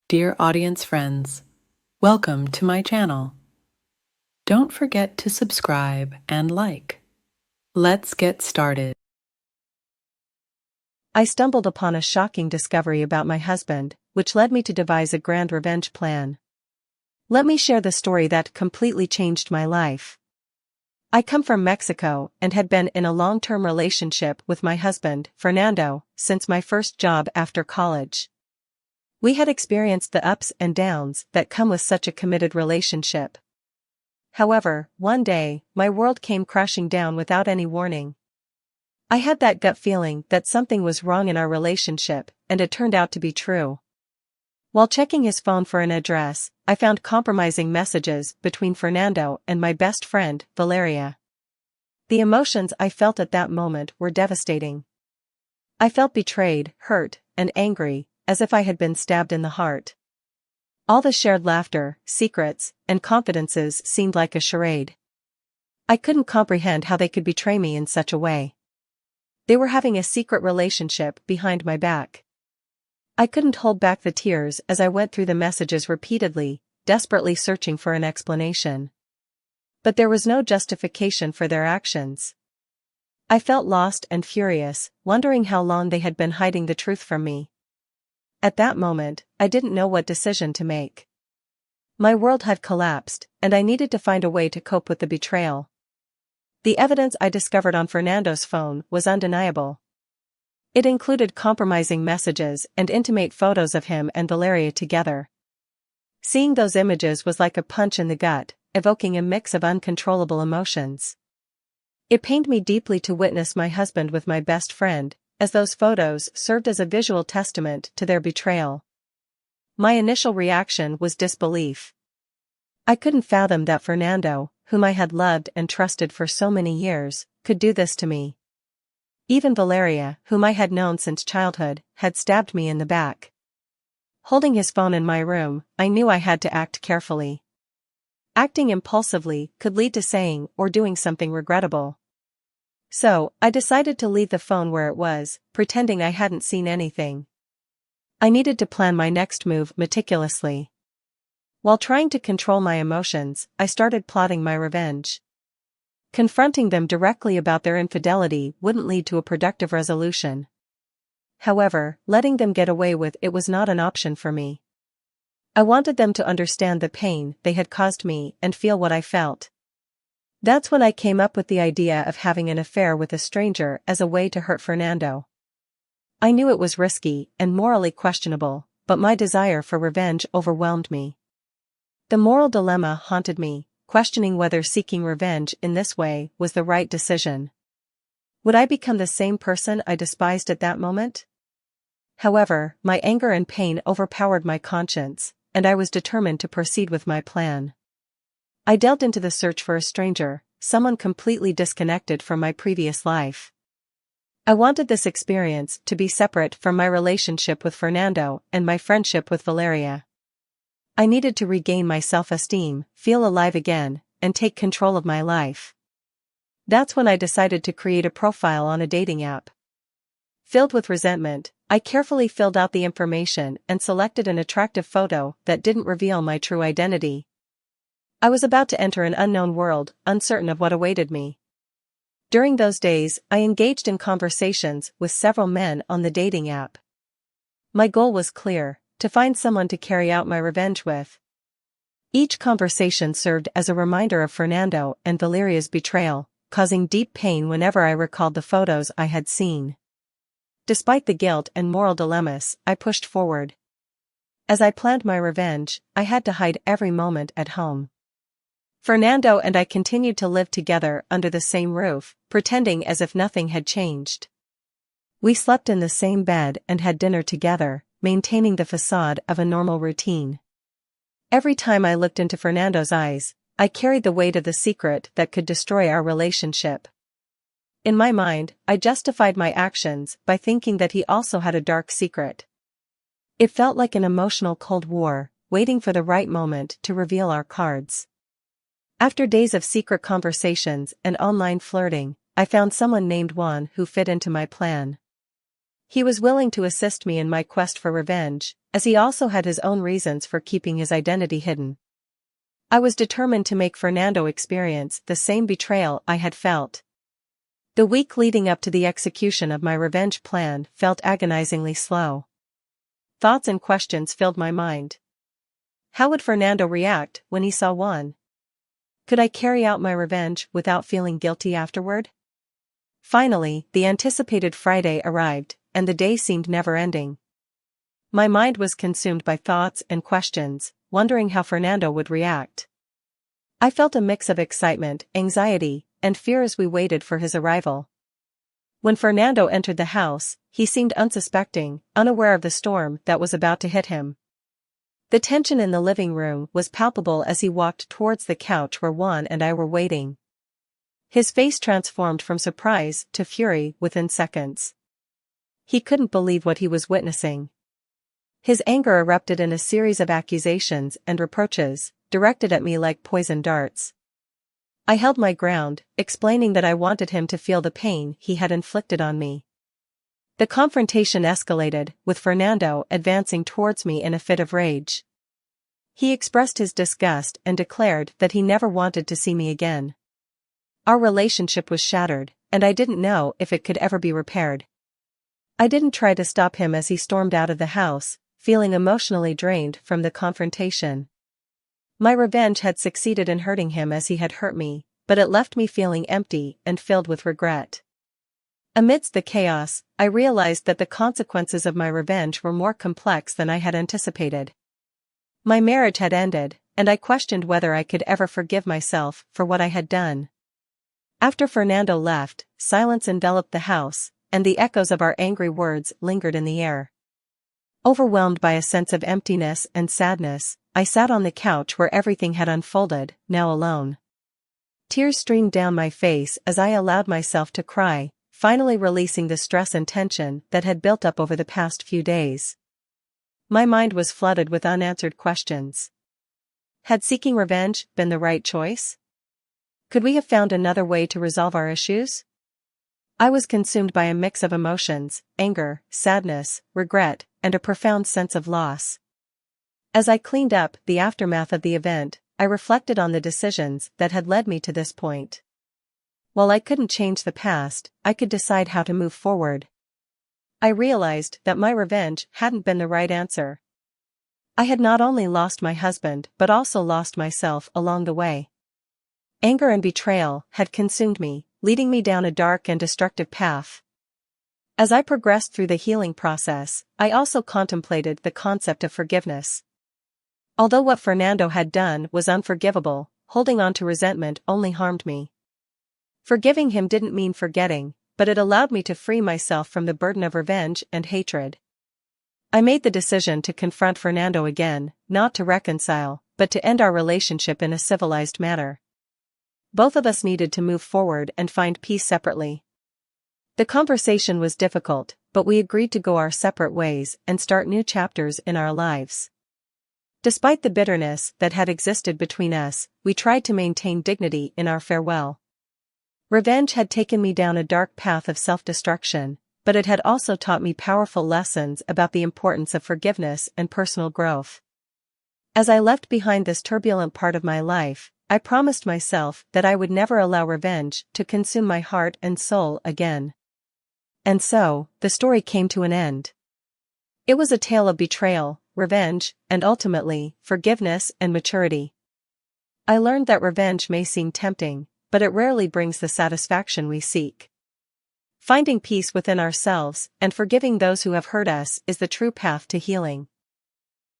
Dear audience friends, welcome to my channel. Don't forget to subscribe and like. Let's get started. I stumbled upon a shocking discovery about my husband, which led me to devise a grand revenge plan. Let me share the story that completely changed my life. I come from Mexico and had been in a long-term relationship with my husband, Fernando, since my first job after college. We had experienced the ups and downs that come with such a committed relationship. However, one day, my world came crashing down without any warning. I had that gut feeling that something was wrong in our relationship, and it turned out to be true. While checking his phone for an address, I found compromising messages between Fernando and my best friend, Valeria. The emotions I felt at that moment were devastating. I felt betrayed, hurt, and angry, as if I had been stabbed in the heart. All the shared laughter, secrets, and confidences seemed like a charade. I couldn't comprehend how they could betray me in such a way. They were having a secret relationship behind my back. I couldn't hold back the tears as I went through the messages repeatedly, desperately searching for an explanation. But there was no justification for their actions. I felt lost and furious, wondering how long they had been hiding the truth from me. At that moment, I didn't know what decision to make. My world had collapsed, and I needed to find a way to cope with the betrayal. The evidence I discovered on Fernando's phone was undeniable. It included compromising messages and intimate photos of him and Valeria together. Seeing those images was like a punch in the gut, evoking a mix of uncontrollable emotions. It pained me deeply to witness my husband with my best friend, as those photos served as a visual testament to their betrayal. My initial reaction was disbelief. I couldn't fathom that Fernando, whom I had loved and trusted for so many years, could do this to me. Even Valeria, whom I had known since childhood, had stabbed me in the back. Holding his phone in my room, I knew I had to act carefully. Acting impulsively could lead to saying or doing something regrettable. So, I decided to leave the phone where it was, pretending I hadn't seen anything. I needed to plan my next move meticulously. While trying to control my emotions, I started plotting my revenge. Confronting them directly about their infidelity wouldn't lead to a productive resolution. However, letting them get away with it was not an option for me. I wanted them to understand the pain they had caused me and feel what I felt. That's when I came up with the idea of having an affair with a stranger as a way to hurt Fernando. I knew it was risky and morally questionable, but my desire for revenge overwhelmed me. The moral dilemma haunted me, questioning whether seeking revenge in this way was the right decision. Would I become the same person I despised at that moment? However, my anger and pain overpowered my conscience, and I was determined to proceed with my plan. I delved into the search for a stranger, someone completely disconnected from my previous life. I wanted this experience to be separate from my relationship with Fernando and my friendship with Valeria. I needed to regain my self-esteem, feel alive again, and take control of my life. That's when I decided to create a profile on a dating app. Filled with resentment, I carefully filled out the information and selected an attractive photo that didn't reveal my true identity. I was about to enter an unknown world, uncertain of what awaited me. During those days, I engaged in conversations with several men on the dating app. My goal was clear: to find someone to carry out my revenge with. Each conversation served as a reminder of Fernando and Valeria's betrayal, causing deep pain whenever I recalled the photos I had seen. Despite the guilt and moral dilemmas, I pushed forward. As I planned my revenge, I had to hide every moment at home. Fernando and I continued to live together under the same roof, pretending as if nothing had changed. We slept in the same bed and had dinner together, maintaining the facade of a normal routine. Every time I looked into Fernando's eyes, I carried the weight of the secret that could destroy our relationship. In my mind, I justified my actions by thinking that he also had a dark secret. It felt like an emotional Cold War, waiting for the right moment to reveal our cards. After days of secret conversations and online flirting, I found someone named Juan who fit into my plan. He was willing to assist me in my quest for revenge, as he also had his own reasons for keeping his identity hidden. I was determined to make Fernando experience the same betrayal I had felt. The week leading up to the execution of my revenge plan felt agonizingly slow. Thoughts and questions filled my mind. How would Fernando react when he saw one? Could I carry out my revenge without feeling guilty afterward? Finally, the anticipated Friday arrived, and the day seemed never-ending. My mind was consumed by thoughts and questions, wondering how Fernando would react. I felt a mix of excitement, anxiety, and fear as we waited for his arrival. When Fernando entered the house, he seemed unsuspecting, unaware of the storm that was about to hit him. The tension in the living room was palpable as he walked towards the couch where Juan and I were waiting. His face transformed from surprise to fury within seconds. He couldn't believe what he was witnessing. His anger erupted in a series of accusations and reproaches, directed at me like poisoned darts. I held my ground, explaining that I wanted him to feel the pain he had inflicted on me. The confrontation escalated, with Fernando advancing towards me in a fit of rage. He expressed his disgust and declared that he never wanted to see me again. Our relationship was shattered, and I didn't know if it could ever be repaired. I didn't try to stop him as he stormed out of the house, feeling emotionally drained from the confrontation. My revenge had succeeded in hurting him as he had hurt me, but it left me feeling empty and filled with regret. Amidst the chaos, I realized that the consequences of my revenge were more complex than I had anticipated. My marriage had ended, and I questioned whether I could ever forgive myself for what I had done. After Fernando left, silence enveloped the house, and the echoes of our angry words lingered in the air. Overwhelmed by a sense of emptiness and sadness, I sat on the couch where everything had unfolded, now alone. Tears streamed down my face as I allowed myself to cry, finally releasing the stress and tension that had built up over the past few days. My mind was flooded with unanswered questions. Had seeking revenge been the right choice? Could we have found another way to resolve our issues? I was consumed by a mix of emotions, anger, sadness, regret, and a profound sense of loss. As I cleaned up the aftermath of the event, I reflected on the decisions that had led me to this point. While I couldn't change the past, I could decide how to move forward. I realized that my revenge hadn't been the right answer. I had not only lost my husband but also lost myself along the way. Anger and betrayal had consumed me, leading me down a dark and destructive path. As I progressed through the healing process, I also contemplated the concept of forgiveness. Although what Fernando had done was unforgivable, holding on to resentment only harmed me. Forgiving him didn't mean forgetting, but it allowed me to free myself from the burden of revenge and hatred. I made the decision to confront Fernando again, not to reconcile, but to end our relationship in a civilized manner. Both of us needed to move forward and find peace separately. The conversation was difficult, but we agreed to go our separate ways and start new chapters in our lives. Despite the bitterness that had existed between us, we tried to maintain dignity in our farewell. Revenge had taken me down a dark path of self-destruction, but it had also taught me powerful lessons about the importance of forgiveness and personal growth. As I left behind this turbulent part of my life, I promised myself that I would never allow revenge to consume my heart and soul again. And so, the story came to an end. It was a tale of betrayal, revenge, and ultimately, forgiveness and maturity. I learned that revenge may seem tempting, but it rarely brings the satisfaction we seek. Finding peace within ourselves and forgiving those who have hurt us is the true path to healing.